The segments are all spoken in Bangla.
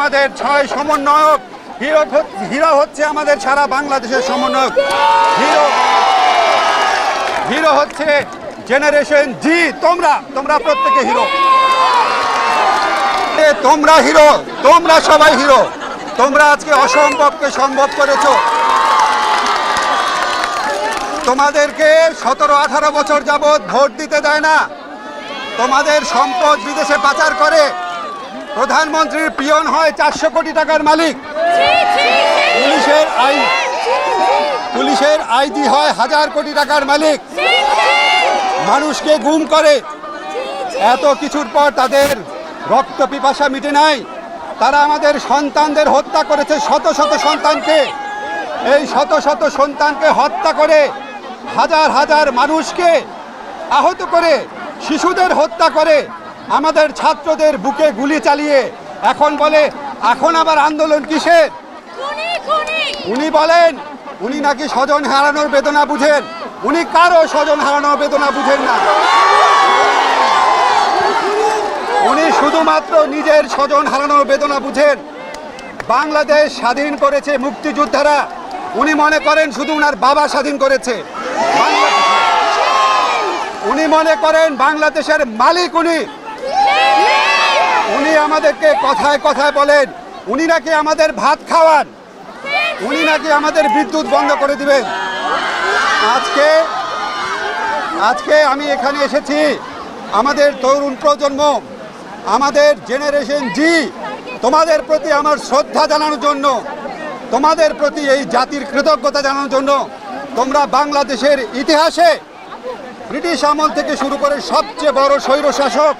আমাদের 6 সমন্বয়ক হিরো হচ্ছে আমাদের সারা বাংলাদেশের সমন্বয়ক। হিরো হচ্ছে জেনারেশন জি। তোমরা প্রত্যেকে হিরো। তোমরা হিরো, তোমরা সবাই হিরো। তোমরা আজকে অসম্ভবকে সম্ভব করেছো। তোমাদেরকে 17-18 বছর যাবৎ ভোট দিতে দেয় না, তোমাদের সম্পদ বিদেশে পাচার করে। প্রধানমন্ত্রীর পিয়ন হয় 400 কোটি টাকার মালিক, পুলিশের আইজি হয় 1000 কোটি টাকার মালিক, মানুষকে গুম করে। এত কিছুর পর তাদের রক্ত পিপাসা মিটে নাই। তারা আমাদের সন্তানদের হত্যা করেছে, শত শত সন্তানকে। এই শত শত সন্তানকে হত্যা করে, হাজার হাজার মানুষকে আহত করে, শিশুদের হত্যা করে, আমাদের ছাত্রদের বুকে গুলি চালিয়ে এখন বলে এখন আবার আন্দোলন কিসের? উনি বলেন উনি নাকি স্বজন হারানোর বেদনা বুঝেন। উনি কারো স্বজন হারানোর বেদনা বুঝেন না। উনি শুধুমাত্র নিজের স্বজন হারানোর বেদনা বুঝেন। বাংলাদেশ স্বাধীন করেছে মুক্তিযোদ্ধারা। উনি মনে করেন শুধু উনার বাবা স্বাধীন করেছে। উনি মনে করেন বাংলাদেশের মালিক উনি আমাদেরকে কথায় কথায় বলেন উনি নাকি আমাদের ভাত খাওয়ান, উনি নাকি আমাদের বিদ্যুৎ বন্ধ করে দিবেন। আজকে আমি এখানে এসেছি আমাদের তরুণ প্রজন্ম, আমাদের জেনারেশন জি, তোমাদের প্রতি আমার শ্রদ্ধা জানানোর জন্য, তোমাদের প্রতি এই জাতির কৃতজ্ঞতা জানানোর জন্য। তোমরা বাংলাদেশের ইতিহাসে ব্রিটিশ আমল থেকে শুরু করে সবচেয়ে বড় স্বৈর শাসক,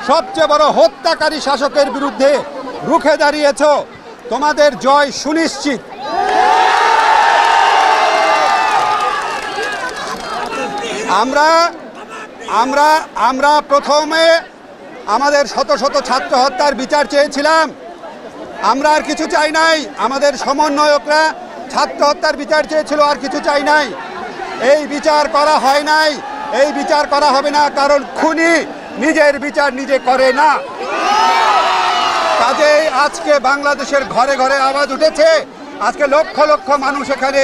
সবচেয়ে বড় হত্যাকারী শাসকের বিরুদ্ধে রুখে দাঁড়িয়েছ। তোমাদের জয় সুনিশ্চিত। আমরা প্রথমে আমাদের শত শত ছাত্র হত্যার বিচার চেয়েছিলাম। আমরা আর কিছু চাই নাই। আমাদের সমন্বয়করা ছাত্র হত্যার বিচার চেয়েছিল, আর কিছু চাই নাই। এই বিচার করা হয় নাই, এই বিচার করা হবে না, কারণ খুনি নিজের বিচার নিজে করে না। কাজেই আজকে বাংলাদেশের ঘরে ঘরে আওয়াজ উঠেছে। আজকে লক্ষ লক্ষ মানুষ এখানে।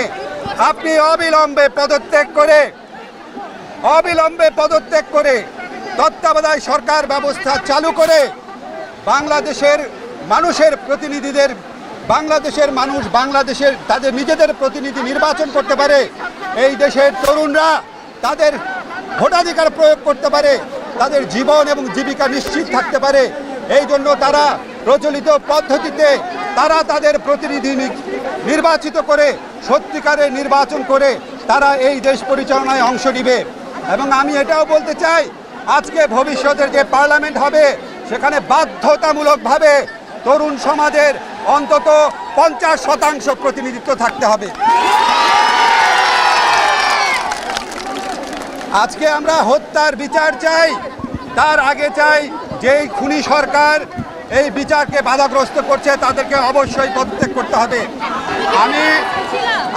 আপনি অবিলম্বে পদত্যাগ করে তত্ত্বাবধায়ক সরকার ব্যবস্থা চালু করে বাংলাদেশের মানুষের প্রতিনিধিদের, বাংলাদেশের মানুষ বাংলাদেশের তাদের নিজেদের প্রতিনিধি নির্বাচন করতে পারে। এই দেশের তরুণরা তাদের ভোটাধিকার প্রয়োগ করতে পারে, তাদের জীবন এবং জীবিকা নিশ্চিত থাকতে পারে। এই জন্য তারা প্রচলিত পদ্ধতিতে তারা তাদের প্রতিনিধি নির্বাচিত করে সত্যিকারের নির্বাচন করে তারা এই দেশ পরিচালনায় অংশ নেবে। এবং আমি এটাও বলতে চাই, আজকে ভবিষ্যতের যে পার্লামেন্ট হবে সেখানে বাধ্যতামূলকভাবে তরুণ সমাজের অন্তত 50% প্রতিনিধিত্ব থাকতে হবে। আজকে আমরা হত্যার বিচার চাই, তার আগে চাই যেই খুনি সরকার এই বিচারকে বাধাগ্রস্ত করছে তাদেরকে অবশ্যই পদত্যাগ করতে হবে।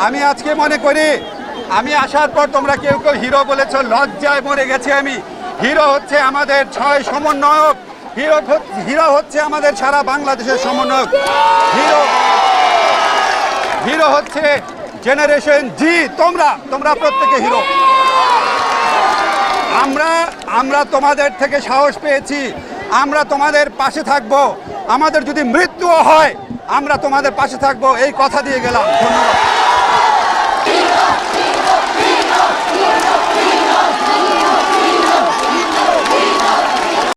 আমি আজকে মনে করি, আমি আসার পর তোমরা কেউ কেউ হিরো বলেছ, লজ্জায় মরে গেছি আমি। হিরো হচ্ছে আমাদের 6 সমন্বয়ক। হিরো হচ্ছে আমাদের সারা বাংলাদেশের সমন্বয়ক। হিরো হচ্ছে জেনারেশন জি। তোমরা প্রত্যেকে হিরো। আমরা তোমাদের থেকে সাহস পেয়েছি। আমরা তোমাদের পাশে থাকব। আমাদের যদি মৃত্যুও হয় আমরা তোমাদের পাশে থাকব, এই কথা দিয়ে গেলাম। ধন্যবাদ।